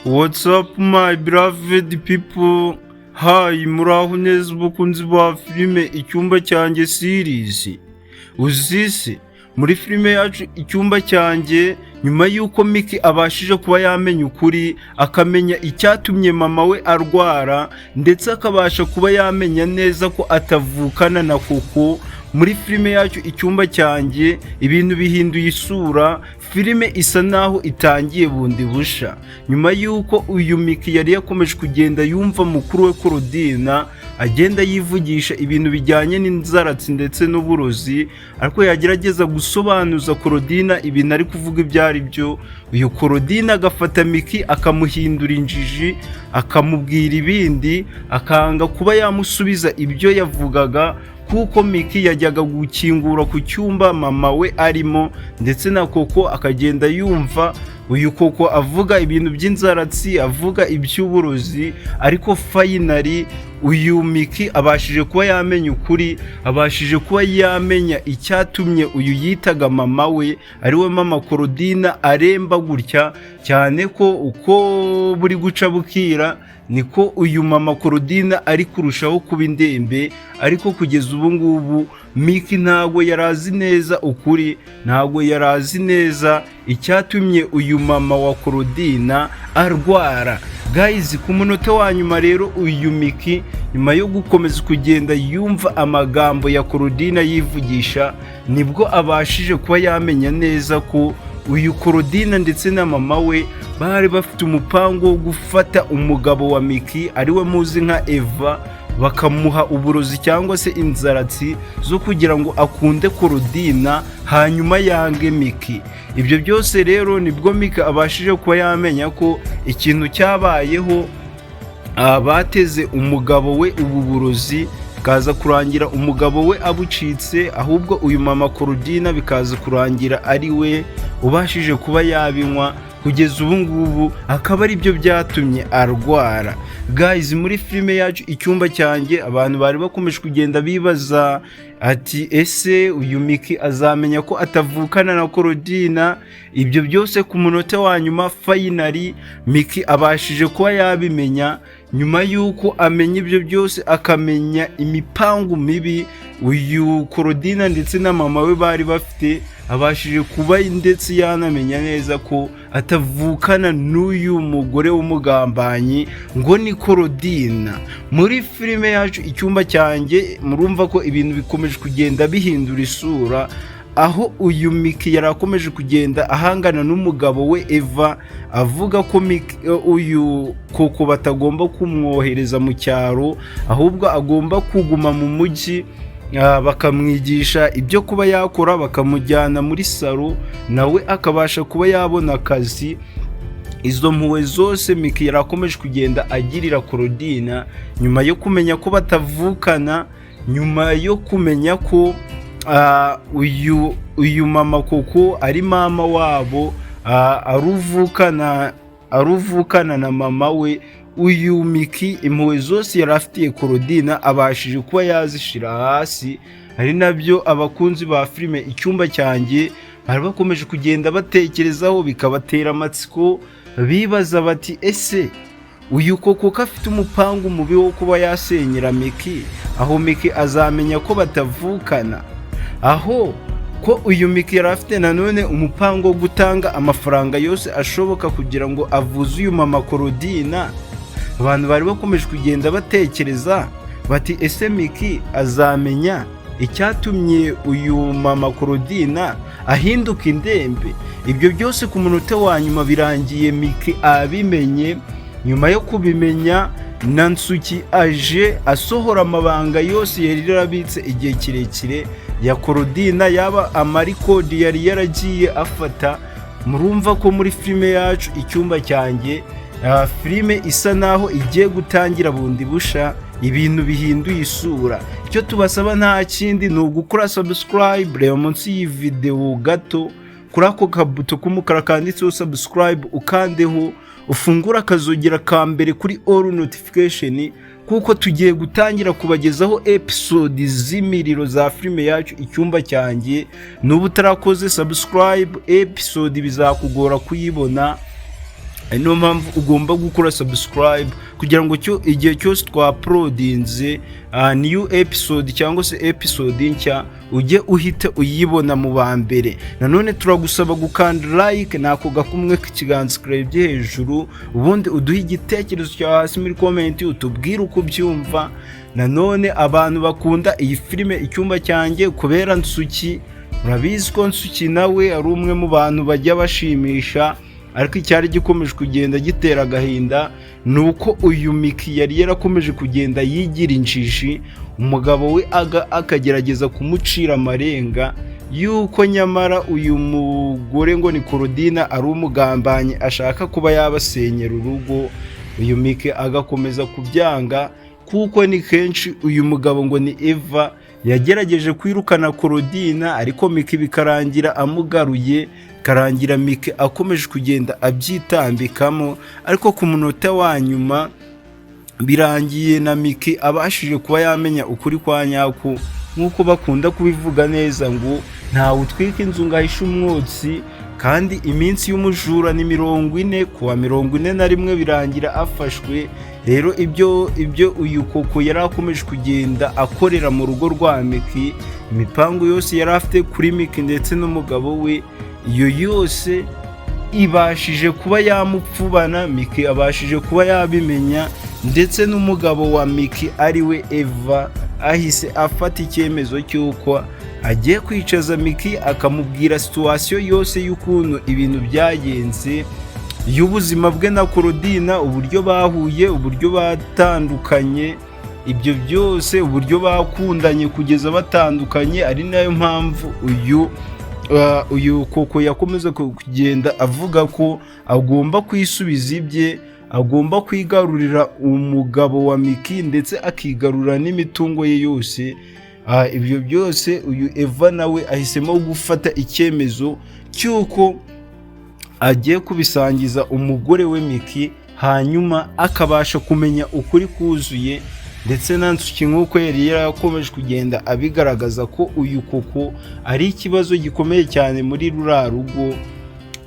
What's up my beloved people? Hi, muraho neza bakunzi ba filime Icyumba cyanjye series. Uzisi muri filime yacu Icyumba cyanjye, nyuma yuko Miki abashije kuba yamenya ukuri, akamenya icyatumye mama we arwara, ndetse akabasha kuba yamenya neza ko atavukana na Koko. Muri filime yacu Icyumba cyanjye ibintu bihinduye isura, filime isa naho itangiye bundi busha, nyuma yuko uyu Miki yari yakomeje kugenda yumva mukuru we Korodina agenda yivugisha ibintu bijyanye n'inzaratsi ndetse n'uburozi, ariko yagerageza gusobanuza Korodina ibintu ari kuvuga ibyo ari byo. Uyu Korodina agafata Miki akamuhindura injiji, akamubwira ibindi, akanga kuba yamusubiza ibyo yavugaga, kuko Miki yajyaga gukingura ku cyumba mama we arimo, ndetse na Koko akagenda yumva uyu Koko avuga ibintu by'inzaratsi, avuga iby'uburozi, ariko finally uyu Miki abashije kuba yamenya ukuri, abashije kuba yamenya icyatumye uyu yitaga mama we ariwe mama Korodina aremba gutya cyane, ko uko buri guca bukira niko uyu mama Korodina ari kurushaho kuba indembe. Ariko kugeza ubu ngubu Miki ntabwo yarazi neza ukuri, ntabwo yarazi neza icyatumye uyu mama wa Korodina arwara. Guys, ku munota wa nyuma rero uyu Miki, nyuma yo gukomeza kugenda yumva amagambo ya Korodina yivugisha, nibwo abashije kuba yamenya neza ko uyu Korodina ndetse na mama we bari bafite umupango wo gufata umugabo wa Miki ariwe muzi nka Eva, bakamuha uburozi cyangwa se inzaratsi zo kugira ngo akunde Korodina hanyuma yange Miki. Ibyo byose rero nibwo Miki abashije kuba yamenya ko ikintu cyabayeho, bateze umugabo we ubu burozi, bikaza kurangira umugabo we abucitse, ahubwo uyu mama Korodina bikaza kurangira ari we ubashije kuba yabinywa, kugeza ubu ngubu akaba ari byo byatumye arwara. Guys, muri filime yacu Icyumba cyanjye abantu bari bakomeje kugenda bibaza ati ese uyu Miki azamenya ko atavukana na Korodina? Ibyo byose ku munota wa nyuma finally Miki abashije kuba yabimenya, nyuma yuko amenya ibyo byose, akamenya imipangu mibi uyu Korodina ndetse na mama we bari bafite, abashije kuba ndetse yanamenya neza ko atavukana n'uyu mugore w'umugambanyi ngo ni Korodina. Muri filime yacu Icyumba cyanjye murumva ko ibintu bikomeje kugenda bihindura isura, aho uyu Miki yari akomeje kugenda ahangana n'umugabo we Eva, avuga ko uyu Koko batagomba kumwohereza mu cyaro, ahubwo agomba kuguma mu mujyi, bakamwigisha ibyo kuba yakora, bakamujyana muri salo nawe akabasha kuba yabona akazi. Izo mpuwe zose Miki yari akomeje kugenda agirira Korodina, nyuma yo kumenya ko batavukana, nyuma yo kumenya ko uyu mama Koko ari mama wabo, aruvukana na mama we. Uyu Miki impuwe zose yari afitiye Korodina abashije kuba yazishira hasi, ari nabyo abakunzi ba filime Icyumba cyanjye bari bakomeje kugenda batekerezaho, bikabatera amatsiko, bibaza bati ese uyu Koko ko afite umupango mubi wo kuba yasenyera Miki, aho Miki azamenya ko batavukana? Aho ko uyu Miki yari afite nanone umupango wo gutanga amafaranga yose ashoboka kugira ngo avuze uyu mama Korodina? Abantu bari bakomeje kugenda batekereza bati ese Miki azamenya icyatumye uyu mama Korodina ahinduka indembe? Ibyo byose ku munota wa nyuma birangiye Miki abimenye. Nyuma yo kubimenya, Nansuki aje asohora amabanga yose yari yarabitse igihe kirekire ya Korodina, yaba amarikodi yari yaragiye afata. Murumva ko muri filime yacu Icyumba cyanjye, filime isa naho igiye gutangira bundi busha, ibintu bihinduye isura. Icyo tubasaba nta kindi ni ugukora subscribe, reba munsi y'iyi video gato kuri ako kabuto k'umukara kanditseho subscribe, ukandeho ufungura akazogera ka mbere kuri all notification, kuko tugiye gutangira kubagezaho episode z'imiriro za filime yacu Icyumba cyanjye. N'ubu utarakoze subscribe, episode bizakugora kuyibona, ari niyo mpamvu ugomba gukora subscribe kugira ngo igihe cyose twaprodinze new episode cyangwa se episode nshya ujye uhita uyibona mu ba mbere. Nanone turagusaba gukanda like nako gakumwe k'ikiganza kirebye hejuru, ubundi uduhe igitekerezo cyawe hasi muri comment utubwire uko byumva. Nanone abantu bakunda iyi filime Icyumba cyanjye kubera Nsuki, murabizi ko Nsuki nawe ari umwe mu bantu bajya bashimisha, ariko icyari gikomeje kugenda gitera agahinda ni uko uyu Miki yari yarakomeje kugenda yigira injishi, umugabo we akagerageza kumucira amarenga yuko nyamara uyu mugore ngo ni Korodina ari umugambanyi ashaka kuba yabasenyera urugo. Uyu Miki agakomeza kubyanga kuko ni kenshi uyu mugabo ngo ni Eva yagerageje kwirukana Korodina, ariko Miki bikarangira amugaruye, karangira Miki akomeje kugenda abyitambikamo, ariko ku munota wa nyuma birangiye na Miki abashije kuba yamenya ukuri kwa nyako, nk'uko bakunda kubivuga neza ngo ntawe utwika inzu ngo ahishe umwotsi, kandi iminsi y'umujura ni 40, kuwa 41 birangira afashwe. Rero ibyo uyu Koko yari akomeje kugenda akorera mu rugo rwa Miki, imipangu yose yari afite kuri Miki ndetse n'umugabo we, iyo yose ibashije kuba yamupfubana. Miki abashije kuba yabimenya, ndetse n'umugabo wa Miki ari we Eva ahise afata icyemezo cy'uko agiye kwicaza Miki akamubwira situation yose y'ukuntu ibintu byagenze, y'ubuzima bwe na Korodina, uburyo bahuye, uburyo batandukanye, ibyo byose, uburyo bakundanye kugeza batandukanye. Ari nayo mpamvu uyu Koko yakomeza kugenda avuga ko agomba kwisubiza ibye, agomba kwigarurira umugabo wa Miki ndetse akigarurira n'imitungo ye yose. Ibyo byose uyu Eva nawe ahisemo gufata icyemezo cy'uko agiye kubisangiza umugore we Miki, hanyuma akabasha kumenya ukuri kuzuye. Ndetse na Nsuki nk'uko yari yarakomeje kugenda abigaragaza ko uyu Koko ari ikibazo gikomeye cyane muri ruriya rugo,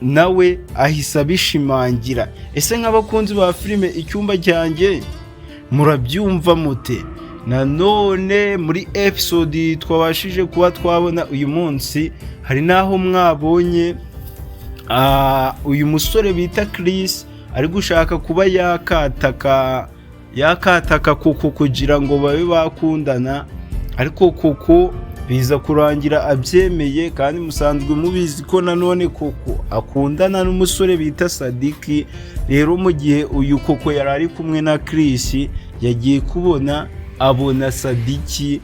nawe ahise abishimangira. Ese nk'abakunzi ba filime Icyumba cyanjye murabyumva mute? Nanone muri episode twabashije kuba twabona uyu munsi, hari naho mwabonye uyu musore bita Chris ari gushaka kuba yakataka Koko kugira ngo babe bakundana, ariko Koko biza kurangira abyemeye. Kandi musanzwe mubizi ko nanone Koko akundana n'umusore bita Sadiki. Rero mu gihe uyu Koko yari ari kumwe na Chris, yagiye kubona abona Sadiki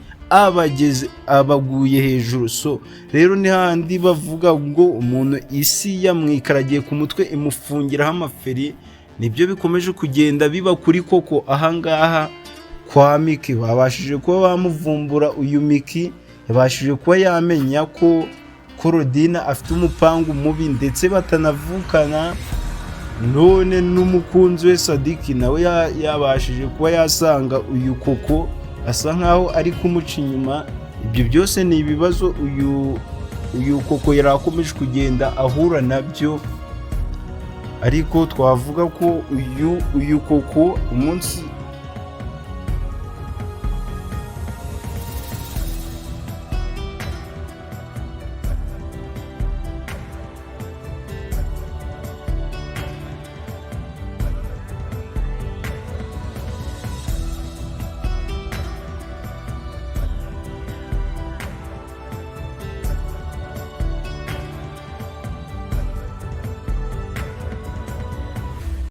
abaguye hejuru. So rero ni handi bavuga ngo umuntu isi yamwikaragiye ku mutwe imufungiraho amaferi. Nibyo bikomeje kugenda biba kuri Koko ahangaha kwa Miki. Babashije kuba bamuvumbura uyu Miki, yabashije kuba yamenya ko Korodina afite umupangu mubi ndetse batanavukana. None n'umukunzi we Sadiki nawe yabashije kuba yasanga uyu Koko asa nkaho ari kumuca inyuma. Ibyo byose ni ibibazo uyu Koko yari akomeje kugenda ahura nabyo, ariko twavuga ko uyu Koko umunsi